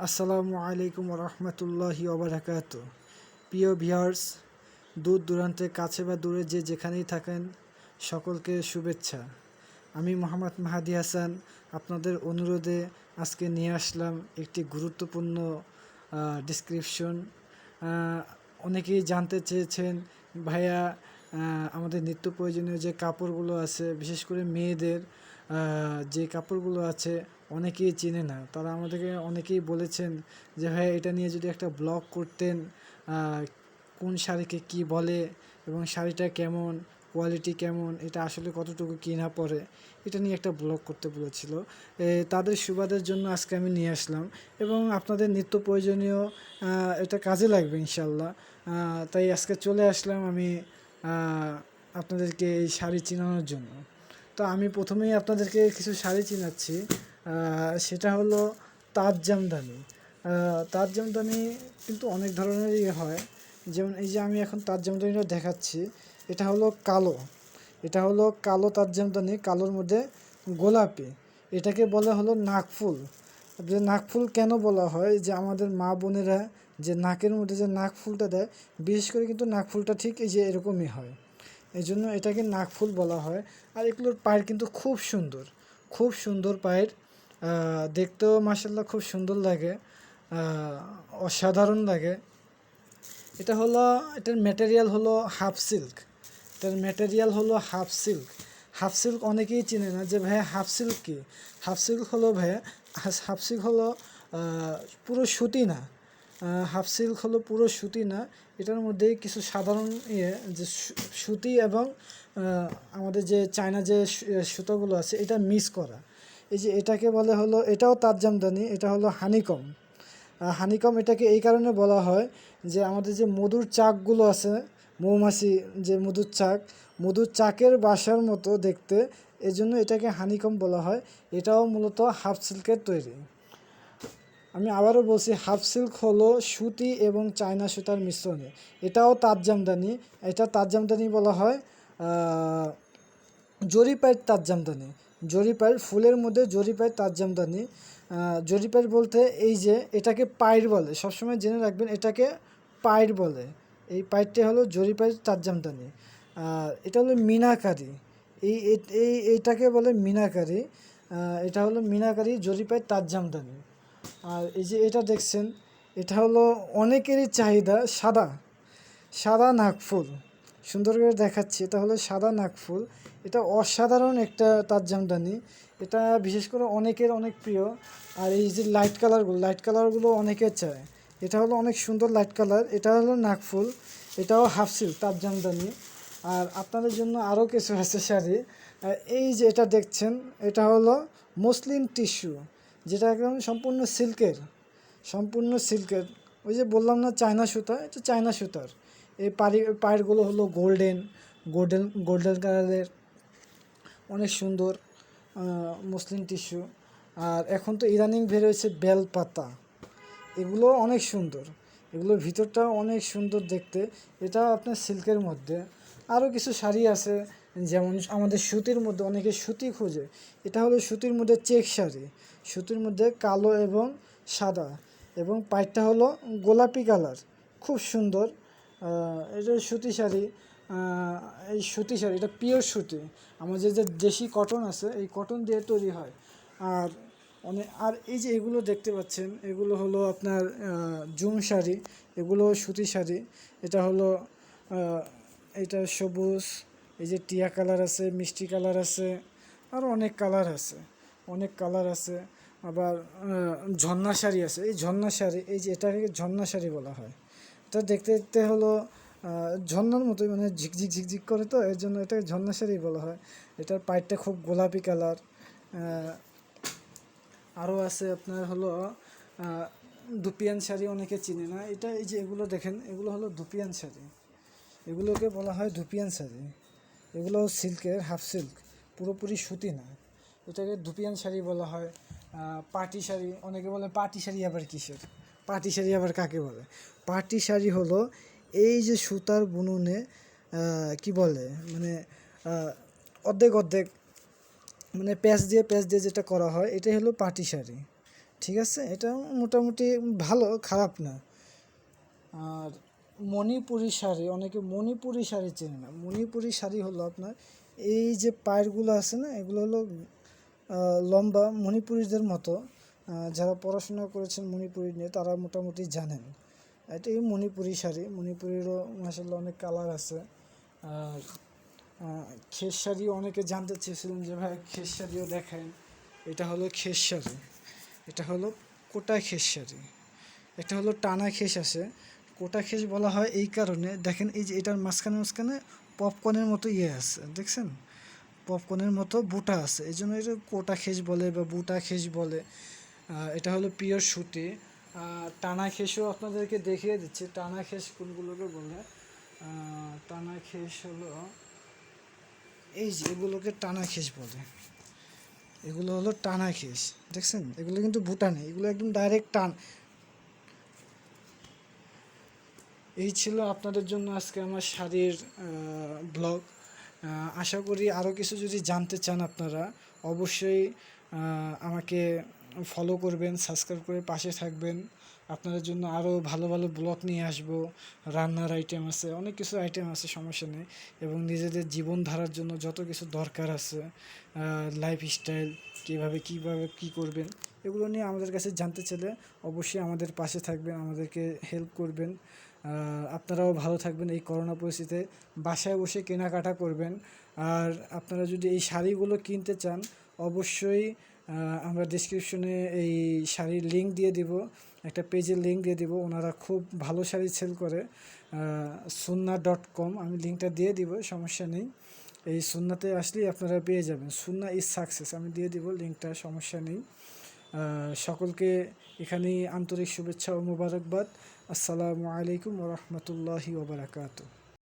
আসসালামু আলাইকুম রহমতুল্লাহি ওবারাকাতু। প্রিয় ভিউয়ার্স, দূর দূরান্তে কাছে বা দূরে যে যেখানেই থাকেন সকলকে শুভেচ্ছা। আমি মোহাম্মদ মাহাদি হাসান আপনাদের অনুরোধে আজকে নিয়ে আসলাম একটি গুরুত্বপূর্ণ ডিসক্রিপশন। অনেকেই জানতে চেয়েছেন ভাইয়া, আমাদের নিত্য প্রয়োজনীয় যে কাপড়গুলো আছে, বিশেষ করে মেয়েদের যে কাপড়গুলো আছে অনেকেই চেনে না। তারা আমাদেরকে অনেকেই বলেছেন যে ভাই এটা নিয়ে যদি একটা ব্লগ করতেন, কোন শাড়িকে কি বলে এবং শাড়িটা কেমন, কোয়ালিটি কেমন, এটা আসলে কতটুকু কিনা পড়ে, এটা নিয়ে একটা ব্লগ করতে বলেছিল। তাদের সুবাদের জন্য আজকে আমি নিয়ে আসলাম এবং আপনাদের নিত্য প্রয়োজনীয় এটা কাজে লাগবে ইনশাল্লাহ। তাই আজকে চলে আসলাম আমি আপনাদেরকে এই শাড়ি চিনানোর জন্য। তো আমি প্রথমেই আপনাদেরকে কিছু শাড়ি চিনাচ্ছি। সেটা হলো তাঁত জামদানি। তাঁত জামদানি কিন্তু অনেক ধরনেরই হয়। যেমন এই যে আমি এখন তাঁত জামদানিটা দেখাচ্ছি, এটা হলো কালো। এটা হলো কালো তাঁত জামদানি, কালোর মধ্যে গোলাপি। এটাকে বলা হলো নাকফুল। যে নাকফুল কেন বলা হয়, যে আমাদের মা বোনেরা যে নাকের মধ্যে যে নাকফুলটা দেয়, বিশেষ করে কিন্তু নাকফুলটা ঠিক এই যে এরকমই হয়, এই জন্য এটাকে নাকফুল বলা হয়। আর এগুলোর পায়ের কিন্তু খুব সুন্দর, খুব সুন্দর পায়ের, দেখতেও মাসাল্লাহ খুব সুন্দর লাগে, অসাধারণ লাগে। এটা হলো, এটার ম্যাটেরিয়াল হলো হাফ সিল্ক। এটার ম্যাটেরিয়াল হলো হাফ সিল্ক। হাফ সিল্ক অনেকেই চিনে না যে ভাইয়া হাফ সিল্ক কী। হাফ সিল্ক হলো ভাইয়া, হাফ সিল্ক হলো পুরো সুতি না। হাফ সিল্ক হলো পুরো সুতি না, এটার মধ্যে কিছু সাধারণ যে সুতি এবং আমাদের যে চায়না যে সুতোগুলো আছে এটা মিক্স করা। এই যে এটাকে বলে হলো, এটাও তাঁত জামদানি, এটা হলো হানিকম। হানিকম এটাকে এই কারণে বলা হয় যে আমাদের যে মধুর চাকগুলো আছে, মৌমাছি যে মধুর চাকের বাসার মতো দেখতে, এজন্য এটাকে হানিকম বলা হয়। এটাও মূলত হাফ সিল্কের তৈরি। আমি আবারও বলছি, হাফ সিল্ক হলো সুতি এবং চায়না সুতার মিশ্রণে। এটাও তাঁত জামদানি, এটা তাঁত জামদানি বলা হয়। জরিপাইয়ের তাঁত জামদানি, জরিপাইয়ের ফুলের মধ্যে জরিপাইয়ের তাঁত জামদানি। জরিপাইয়ের বলতে এই যে এটাকে পাইর বলে, সবসময় জেনে রাখবেন এটাকে পাইর বলে। এই পাইরটা হলো জরিপাইয়ের তাঁত জামদানি। এটা হলো মিনাকারি, এইটাকে বলে মিনাকারি। এটা হলো মিনাকারি জরিপাইয়ের তাঁত জামদানি। আর এই যে এটা দেখছেন, এটা হলো অনেকেরই চাহিদা, সাদা সাদা নাকফুল। সুন্দর করে দেখাচ্ছি, এটা হলো সাদা নাকফুল। এটা অসাধারণ একটা তাঁত জামদানি, এটা বিশেষ করে অনেকের অনেক প্রিয়। আর এই যে লাইট কালারগুলো অনেকের চায়, এটা হলো অনেক সুন্দর লাইট কালার। এটা হলো নাকফুল, এটাও হাফ সিল্ক তাঁত জামদানি। আর আপনাদের জন্য আরও কিছু আছে শাড়ি। এই যে এটা দেখছেন, এটা হলো মসলিন টিস্যু, যেটা একদম সম্পূর্ণ সিল্কের। ওই যে বললাম না চায়না সুতা, এটা চায়না সুতার। এই পায়েরগুলো হলো গোল্ডেন কালারের, অনেক সুন্দর মসলিন টিস্যু। আর এখন তো ইদানিং বের হয়েছে বেলপাতা, এগুলো অনেক সুন্দর, এগুলোর ভিতরটা অনেক সুন্দর দেখতে। এটা আপনার সিল্কের মধ্যে। আরও কিছু শাড়ি আছে, যেমন আমাদের সুতির মধ্যে অনেকে সুতি খোঁজে, এটা হলো সুতির মধ্যে চেক শাড়ি, সুতির মধ্যে কালো এবং সাদা, এবং পাইরটা হলো গোলাপি কালার, খুব সুন্দর। এটা সুতি শাড়ি। এই সুতি শাড়ি এটা পিওর সুতি, আমাদের যে দেশি কটন আছে এই কটন দিয়ে তৈরি হয়। আর আর এই যে এগুলো দেখতে পাচ্ছেন, এগুলো হলো আপনার জুম শাড়ি, এগুলো সুতি শাড়ি। এটা হলো এটা সবুজ, এই যে টিয়া কালার আছে, মিষ্টি কালার আছে, আরও অনেক কালার আছে। আবার ঝর্ণা শাড়ি আছে, এই ঝর্ণা শাড়ি, এই যে এটাকে ঝর্ণা শাড়ি বলা হয়। এটা দেখতে দেখতে হলো ঝর্ণার মতোই, মানে ঝিকঝিক করে, তো এর জন্য এটাকে ঝর্ণা শাড়ি বলা হয়। এটার পাইরটা খুব গোলাপি কালার। আরও আছে আপনার হলো দুপিয়ান শাড়ি, অনেকে চিনে না এটা। এই যে এগুলো দেখেন, এগুলো হলো দুপিয়ান শাড়ি, এগুলোকে বলা হয় দুপিয়ান শাড়ি। এগুলো সিল্কের, হাফ সিল্ক, পুরোপুরি সুতি না, এটাকে দুপিয়ান শাড়ি বলা হয়। পাটি শাড়ি, অনেকে বলে পাটি শাড়ি আবার কিসের, পাটি শাড়ি আবার কাকে বলে? পাটি শাড়ি হলো এই যে সুতার বুননে কি বলে, মানে অর্ধেক অর্ধেক, মানে প্যাচ দিয়ে যেটা করা হয়, এটাই হলো পাটি শাড়ি। ঠিক আছে, এটা মোটামুটি ভালো, খারাপ না। আর মণিপুরি শাড়ি, অনেকে মণিপুরি শাড়ি চেনে না। মণিপুরি শাড়ি হলো আপনার এই যে পায়েরগুলো আছে না, এগুলো হলো লম্বা মণিপুরীদের মতো। যারা পড়াশোনা করেছেন মণিপুরি নিয়ে তারা মোটামুটি জানেন। এটাই মণিপুরি শাড়ি। মণিপুরিরও মাসাল্লাহ অনেক কালার আছে। আর খেস শাড়ি অনেকে জানতে চেয়েছিলেন যে ভাই খেস শাড়িও দেখায়। এটা হলো খেস শাড়ি, এটা হলো কোটা খেস শাড়ি। একটা হলো টানা খেস আছে। কোটা খেস বলা হয় এই কারণে, দেখেন এই যে এটার মাঝখানে মাঝখানে পপকর্নের মতো ইয়ে আছে, দেখছেন? পপকর্নের মতো বুটা আছে, এই জন্য এটা কোটা খেস বলে বা বুটা খেস বলে। এটা হলো পিওর সুতি। টানা খেসও আপনাদেরকে দেখিয়ে দিচ্ছি, টানা খেস কোনগুলোকে বলে। টানা খেস হলো এই যে এগুলোকে টানা খেস বলে। এগুলো হলো টানা খেস, দেখছেন? এগুলো কিন্তু বুটা নেই, এগুলো একদম ডাইরেক্ট টান। এই ছিল আপনাদের জন্য আজকে আমার শাড়ির ব্লগ। আশা করি আরও কিছু যদি জানতে চান আপনারা অবশ্যই আমাকে ফলো করবেন, সাবস্ক্রাইব করে পাশে থাকবেন। আপনাদের জন্য আরও ভালো ভালো ব্লগ নিয়ে আসবো। রান্নার আইটেম আছে, অনেক কিছু আইটেম আছে, সমস্যা নেই। এবং নিজেদের জীবনধারার জন্য যত কিছু দরকার আছে, লাইফস্টাইল কীভাবে কী করবেন, এগুলো নিয়ে আমাদের কাছে জানতে চাইলে অবশ্যই আমাদের পাশে থাকবেন, আমাদেরকে হেল্প করবেন। আপনারাও ভালো থাকবেন এই করোনা পরিস্থিতিতে, বাসায় বসে কেনাকাটা করবেন। আর আপনারা যদি এই শাড়িগুলো কিনতে চান অবশ্যই আমরা ডেসক্রিপশনে এই শাড়ির লিঙ্ক দিয়ে দিব, একটা পেজের লিঙ্ক দিয়ে দিব। ওনারা খুব ভালো শাড়ি সেল করে, sunna.com, আমি লিঙ্কটা দিয়ে দিব, সমস্যা নেই। এই সুন্নাতে আসলেই আপনারা পেয়ে যাবেন, সুন্না ইজ সাকসেস, আমি দিয়ে দিব লিঙ্কটা, সমস্যা নেই। সকলকে এখানেই আন্তরিক শুভেচ্ছা ও মোবারকবাদ। আসসালামু আলাইকুম ওয়া রাহমাতুল্লাহি ওয়া বারাকাতুহু।